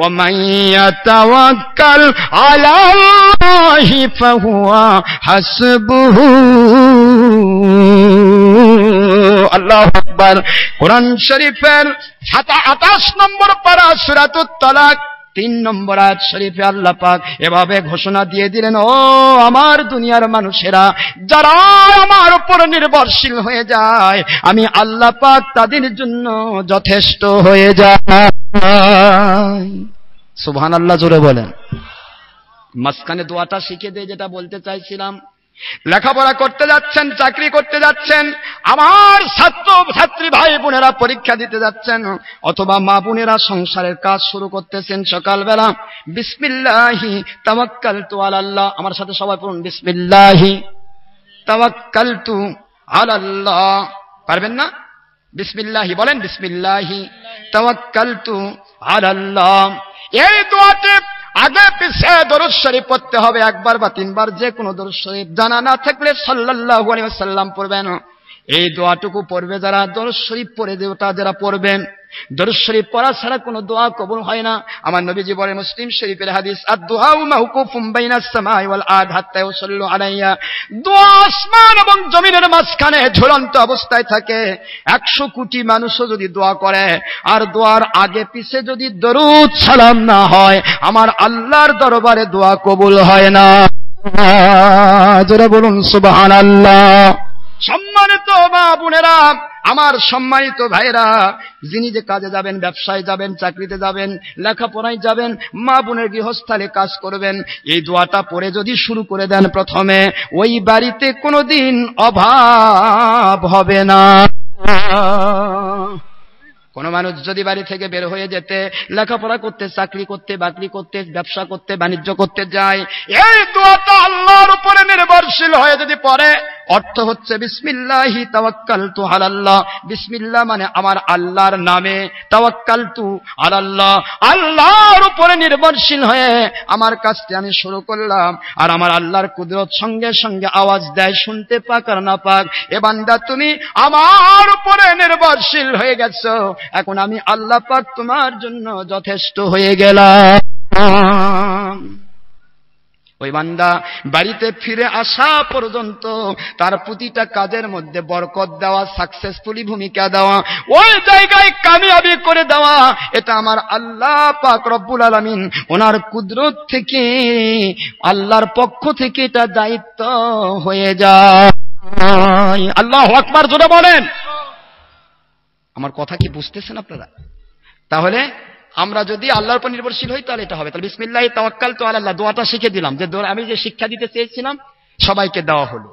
ومن يتوكل على الله فهو حسبه আল্লাহু আকবার। কোরআন শরীফের 28 নম্বর পারা সূরাতুত তালাক 3 নম্বর আয়াত শরীফে আল্লাহ পাক এভাবে ঘোষণা দিয়ে দিলেন, ও আমার দুনিয়ার মানুষেরা, যারা আমার উপর নির্ভরশীল হয়ে যায় আমি আল্লাহ পাক তাদের জন্য যথেষ্ট হয়ে যায়। সুবহানাল্লাহ, জোরে বলেন। মাঝখানে দোয়াটা শিখে দিয়ে যেটা বলতে চাইছিলাম, লেখাপড়া করতে যাচ্ছেন, চাকরি করতে যাচ্ছেন, আমার ছাত্র ছাত্রী ভাই বোনেরা পরীক্ষা দিতে যাচ্ছেন, অথবা মা বোনেরা সংসারের কাজ শুরু করতেছেন সকালবেলা, বিসমিল্লাহি তাওয়াক্কালতু আলাল্লাহ, আমার সাথে সবাই পড়ুন, বিসমিল্লাহি তাওয়াক্কালতু আলাল্লাহ। পারবেন না? বিসমিল্লাহি বলেন, বিসমিল্লাহি তাওয়াক্কালতু আলাল্লাহ। এই দোয়াতে আগে পিছে দরুদ শরীফ পড়তে হবে, একবার বা তিনবার, যে কোনো দরুদ শরীফ। জানা না থাকলে সাল্লাল্লাহু আলাইহি ওয়াসাল্লাম পড়বেন। এই দোয়াটুকু পড়বে যারা, দরুদ শরীফ পড়ে ওটা যারা পড়বেন। দরুদ শরীফ পড়া ছাড়া কোনো দোয়া কবুল হয় না। আমার নবীজি বলেন, মুসলিম শরীফের হাদিস, আদ-দুআউ মাওকুফুম বাইনাস সামাই ওয়াল আরদ হাত্তা ইউসাল্লু আলাইয়া। দোয়া আসমান এবং জমিনের মাঝখানে ঝুলন্ত অবস্থায় থাকে। 100 কোটি মানুষও যদি দোয়া করে আর দোয়ার আগে পিছে যদি দরুদ সালাম না হয়, আমার আল্লাহর দরবারে দোয়া কবুল হয় না। জোরে বলুন সুবহানাল্লাহ। সম্মানিত মা বোনেরা, আমার সম্মানিত ভাইরা, যিনি যে কাজে যাবেন, ব্যবসায় যাবেন, চাকরিতে যাবেন, লেখাপড়ায় যাবেন, মা বোনের গৃহস্থালে কাজ করবেন, এই দোয়াটা পড়ে যদি শুরু করে দেন প্রথমে, ওই বাড়িতে কোনোদিন অভাব হবে না। কোন মানুষ যদি বাড়ি থেকে বের হয়ে যেতে, লেখাপড়া করতে, চাকরি করতে, বাকরি করতে, ব্যবসা করতে, বাণিজ্য করতে যায়, এই দোয়াটা আল্লাহর উপরে নির্ভরশীল হয়ে যদি পড়ে, অর্থ হচ্ছে বিসমিল্লাহি তাওয়াক্কালতু আলাল্লাহ। বিসমিল্লাহ মানে আমার আল্লাহর নামে, তাওয়াক্কালতু আলাল্লাহ, আল্লাহর উপরে নির্ভরশীল হয়ে আমার কাজটি আমি শুরু করলাম। আর আমার আল্লাহর কুদরত সঙ্গে সঙ্গে আওয়াজ দেয়, শুনতে পাক আর না পাক, এ বান্দা তুমি আমার উপরে নির্ভরশীল হয়ে গেছো, এখন আমি আল্লাহ পাক তোমার জন্য যথেষ্ট হয়ে গেলাম। ওই বান্দা বাড়িতে ফিরে আসা পর্যন্ত তার প্রতিটা কাজের মধ্যে বরকত দেওয়া, সাকসেসফুলি ভূমিকা দেওয়া, ওই জায়গায় কামিয়াবি করে দেওয়া, এটা আমার আল্লাহ পাক রব্বুল আলামিন ওনার কুদরত থেকে, আল্লাহর পক্ষ থেকে এটা দায়িত্ব হয়ে যায়। আল্লাহু আকবার, জোরে বলেন। আমার কথা কি বুঝতেছেন আপনারা? তাহলে আমরা যদি আল্লাহর উপর নির্ভরশীল হই তাহলে এটা হবে। তাহলে বিসমিল্লাহি তাওয়াক্কালতু আলাল্লাহ দোয়াটা শিখে দিলাম, যে আমি যে শিক্ষা দিতে চেয়েছিলাম সবাইকে দেওয়া হলো।